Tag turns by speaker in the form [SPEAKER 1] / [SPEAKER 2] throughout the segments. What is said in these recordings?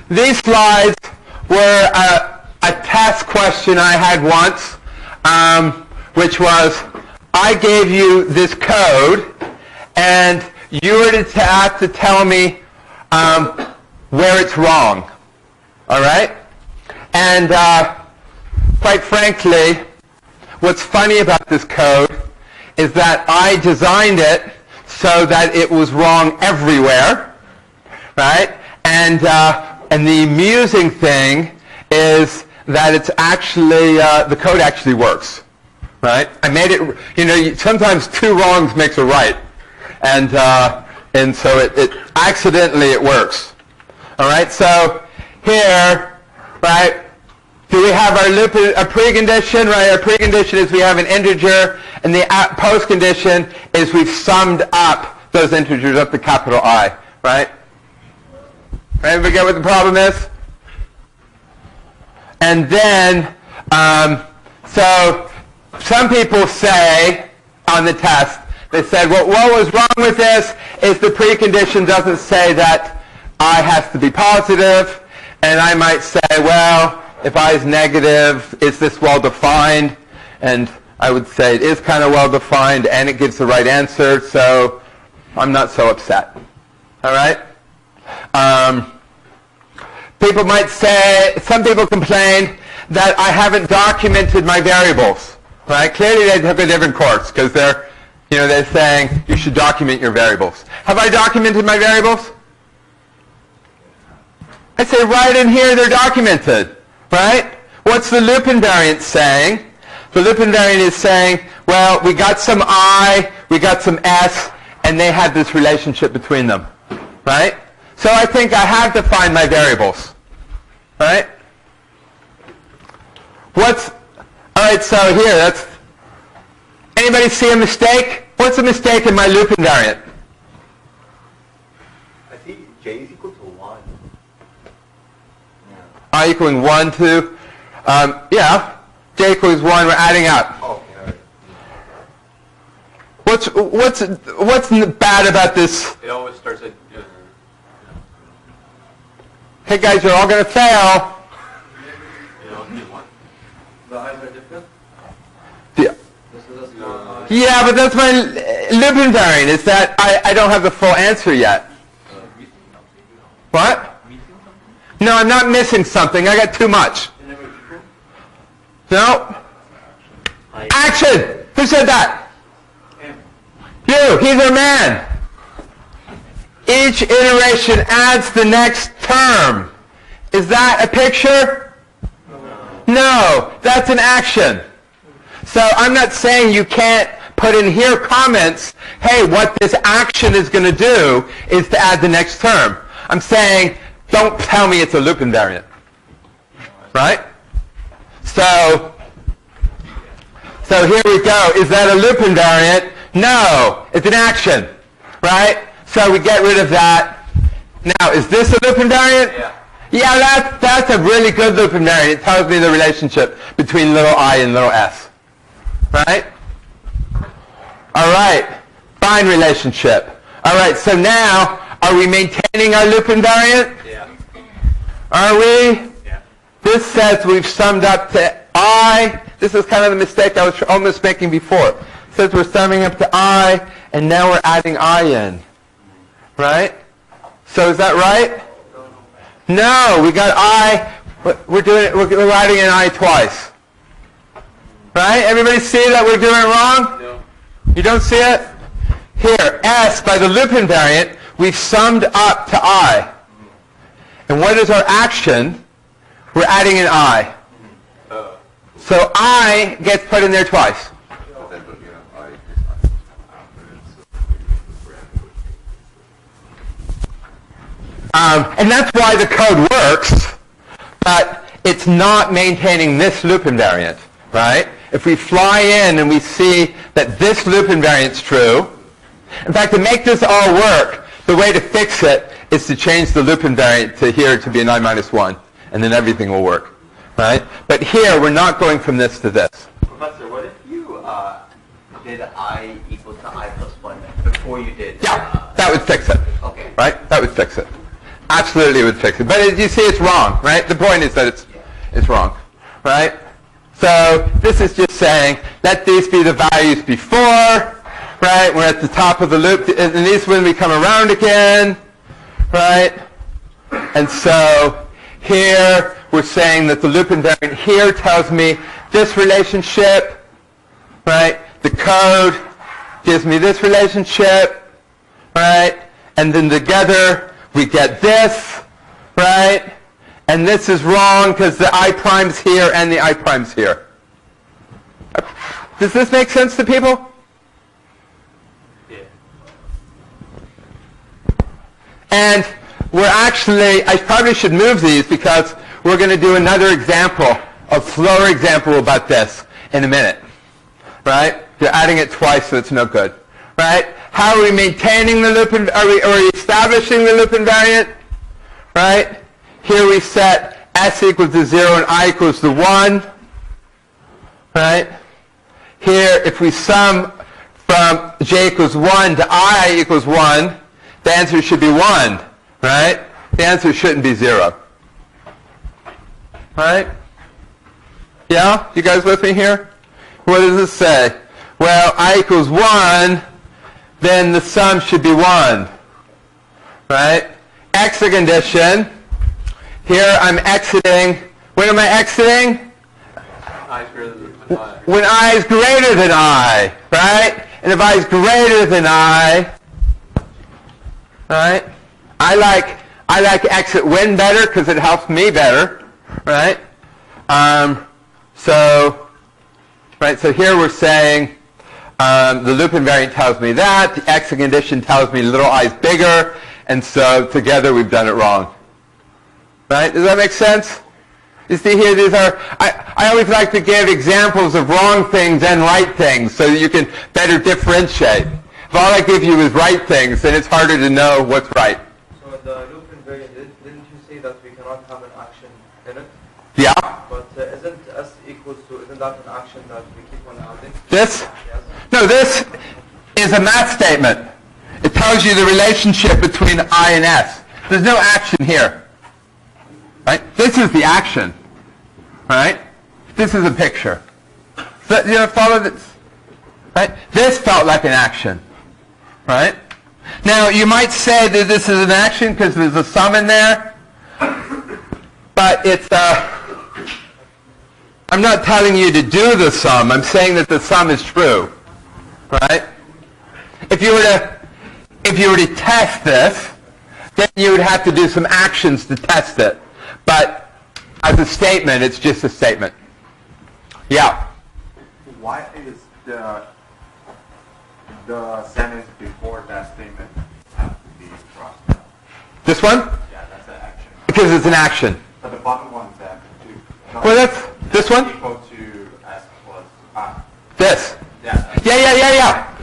[SPEAKER 1] these slides were a test question I had once, which was, I gave you this code, and you were to have to tell me where it's wrong. All right? And quite frankly, what's funny about this code is that I designed it so that it was wrong everywhere, right? And the amusing thing is that it's actually, the code actually works, right? I made it, sometimes two wrongs makes a right. And so it accidentally it works. All right, so here, right, do we have our loop, a precondition, right? Our precondition is we have an integer, and the postcondition is we've summed up those integers up to capital I, right? Everybody get what the problem is? And then, so some people say on the test, they said, well, what was wrong with this is the precondition doesn't say that I has to be positive, and I might say, well, if I is negative, is this well defined? And I would say it is kind of well defined, and it gives the right answer, so I'm not so upset. All right? People might say, some people complain that I haven't documented my variables. Right? Clearly they took a different course because they're saying you should document your variables. Have I documented my variables? I say right in here they're documented. Right? What's the loop invariant saying? The loop invariant is saying, well, we got some I, we got some S, and they had this relationship between them. Right? So I think I have defined my variables. Right? Alright, so here, anybody see a mistake? What's a mistake in my loop invariant?
[SPEAKER 2] I think J is equal to 1.
[SPEAKER 1] I equaling 1 to, yeah, J equals 1, we're adding up.
[SPEAKER 2] Okay,
[SPEAKER 1] What's bad about this?
[SPEAKER 2] it always starts at...
[SPEAKER 1] Hey guys, you're all going to fail.
[SPEAKER 2] The i's are different?
[SPEAKER 1] Yeah. Yeah, but that's my loop invariant, is that I don't have the full answer yet. What? No, I'm not missing something. I got too much. No. Action! Who said that? You. He's our man. Each iteration adds the next term. Is that a picture? No, that's an action. So I'm not saying you can't put in here comments, hey, what this action is going to do is to add the next term. I'm saying, don't tell me it's a loop invariant. Right? So here we go. Is that a loop invariant? No, it's an action. Right? So we get rid of that. Now, is this a loop invariant?
[SPEAKER 2] Yeah.
[SPEAKER 1] Yeah, that's a really good loop invariant. It tells me the relationship between little I and little s. Right? All right. Fine relationship. All right, so now, are we maintaining our loop invariant?
[SPEAKER 2] Yeah.
[SPEAKER 1] Are we?
[SPEAKER 2] Yeah.
[SPEAKER 1] This says we've summed up to I. This is kind of the mistake I was almost making before. It says we're summing up to I, and now we're adding I in. Right? So is that right? No, we got I. We're adding an I twice. Right? Everybody see that we're doing it wrong?
[SPEAKER 2] No.
[SPEAKER 1] You don't see it? Here, S, by the loop invariant, we've summed up to I. And what is our action? We're adding an I. So I gets put in there twice. And that's why the code works, but it's not maintaining this loop invariant, right? If we fly in and we see that this loop invariant's true, in fact, to make this all work, the way to fix it is to change the loop invariant to here to be an I minus 1, and then everything will work, right? But here, we're not going from this to this.
[SPEAKER 2] Professor, what if you did I equals to I plus 1 before you did...
[SPEAKER 1] Yeah, that would fix it.
[SPEAKER 2] Okay.
[SPEAKER 1] Right? That would fix it. Absolutely it would fix it. But you see it's wrong, right? The point is that it's wrong, right? So this is just saying, let these be the values before, right? We're at the top of the loop, and these when we come around again, right? And so here we're saying that the loop invariant here tells me this relationship, right? The code gives me this relationship, right? And then together we get this, right? And this is wrong because the I prime's here and the I prime's here. Does this make sense to people?
[SPEAKER 2] Yeah.
[SPEAKER 1] And we're actually, I probably should move these because we're going to do another example, a slower example about this in a minute. Right? You're adding it twice, so it's no good. Right? How are we maintaining the loop? Are we establishing the loop invariant? Right? Here we set s equals to 0 and I equals to 1. Right? Here, if we sum from j equals 1 to I equals 1, the answer should be 1. Right? The answer shouldn't be 0. Right? Yeah? You guys with me here? What does this say? Well, I equals 1, then the sum should be 1. Right? Exit condition. Here I'm exiting. When am I exiting?
[SPEAKER 2] I is greater than I.
[SPEAKER 1] When I is greater than I. Right? And if I is greater than I, right? I like exit when better because it helps me better. Right? So here we're saying the loop invariant tells me that. The exit condition tells me little I is bigger. And so together we've done it wrong. Right? Does that make sense? You see here, these are, I always like to give examples of wrong things and right things so that you can better differentiate. If all I give you is right things, then it's harder to know what's right.
[SPEAKER 3] So in the loop invariant, didn't you say that we cannot have an action in it?
[SPEAKER 1] Yeah?
[SPEAKER 3] But isn't s equals to, isn't that an action that we keep on adding?
[SPEAKER 1] This?
[SPEAKER 3] Yes.
[SPEAKER 1] No, this is a math statement. It tells you the relationship between I and S. There's no action here. Right? This is the action. Right? This is a picture. So, you know, follow this. Right? This felt like an action. Right? Now, you might say that this is an action because there's a sum in there. But it's, I'm not telling you to do the sum. I'm saying that the sum is true. Right? If you were to test this, then you would have to do some actions to test it. But as a statement, it's just a statement. Yeah?
[SPEAKER 4] Why is the sentence before that statement have to be crossed out?
[SPEAKER 1] This one?
[SPEAKER 4] Yeah, that's an action.
[SPEAKER 1] Because it's an action.
[SPEAKER 4] But the bottom one is that too.
[SPEAKER 1] Well, that's this one?
[SPEAKER 4] Equal to s plus I.
[SPEAKER 1] This.
[SPEAKER 4] Yeah.
[SPEAKER 1] Yeah.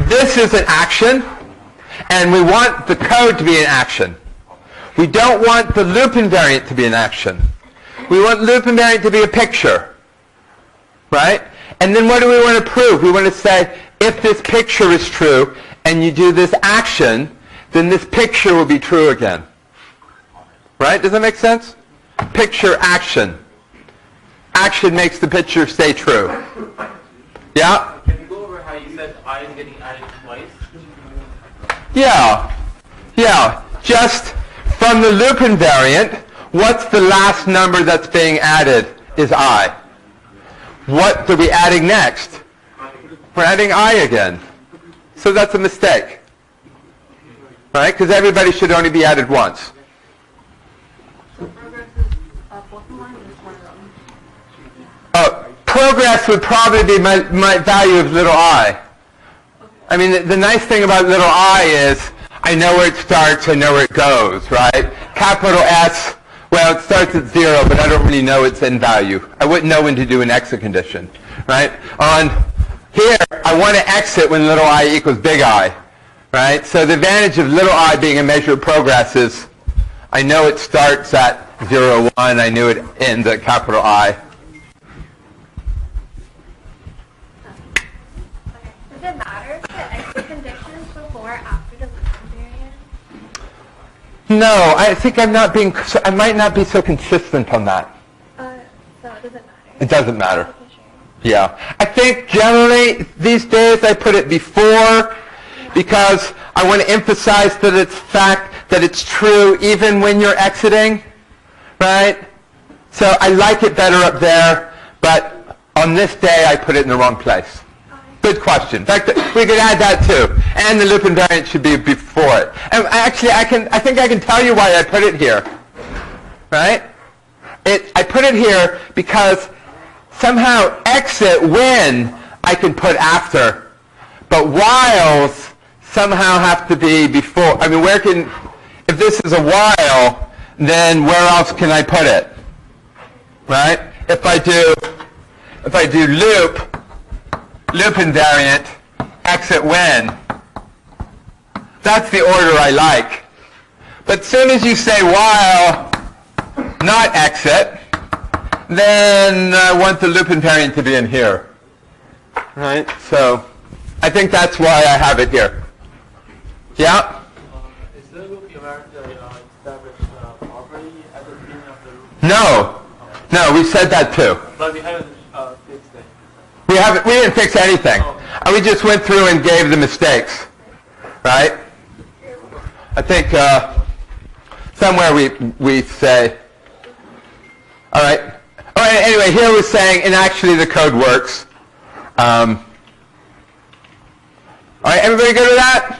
[SPEAKER 1] This is an action, and we want the code to be an action. We don't want the loop invariant to be an action. We want loop invariant to be a picture. Right? And then what do we want to prove? We want to say, if this picture is true, and you do this action, then this picture will be true again. Right? Does that make sense? Picture, action. Action makes the picture stay true. Yeah?
[SPEAKER 5] Can you go over how you said I is getting added twice?
[SPEAKER 1] Yeah. Just from the loop invariant, what's the last number that's being added is I. What are we adding next? We're adding I again. So that's a mistake. Right? Because everybody should only be added once.
[SPEAKER 6] So progress is bottom line is one of them.
[SPEAKER 1] Progress would probably be my value of little I. I mean, the nice thing about little I is I know where it starts, I know where it goes, right? Capital S, well, it starts at 0, but I don't really know its end value. I wouldn't know when to do an exit condition, right? On here, I want to exit when little I equals big I, right? So the advantage of little I being a measure of progress is I know it starts at 0, 1, I knew it ends at capital I.
[SPEAKER 7] Does it matter if the exit conditions before or after the loop invariant?
[SPEAKER 1] No, I think I might not be so consistent on that.
[SPEAKER 6] So it doesn't matter.
[SPEAKER 1] It doesn't matter.
[SPEAKER 6] Okay, sure.
[SPEAKER 1] Yeah. I think generally these days I put it before because I want to emphasize that it's fact, that it's true even when you're exiting, right? So I like it better up there, but on this day I put it in the wrong place. Good question. In fact, we could add that too. And the loop invariant should be before it. And actually, I think I can tell you why I put it here. Right? I put it here because somehow exit when I can put after, but whiles somehow have to be before. I mean, if this is a while, then where else can I put it? Right? If I do loop invariant, exit when, that's the order I like. But as soon as you say while, not exit, then I want the loop invariant to be in here. Right? So I think that's why I have it here. Yeah?
[SPEAKER 5] Is the loop invariant established properly at the beginning of the loop?
[SPEAKER 1] No, we said that too.
[SPEAKER 5] But we haven't fixed it.
[SPEAKER 1] We didn't fix anything. We just went through and gave the mistakes. Right? I think somewhere we say, all right. Anyway, here we're saying, and actually the code works. All right, everybody good with that?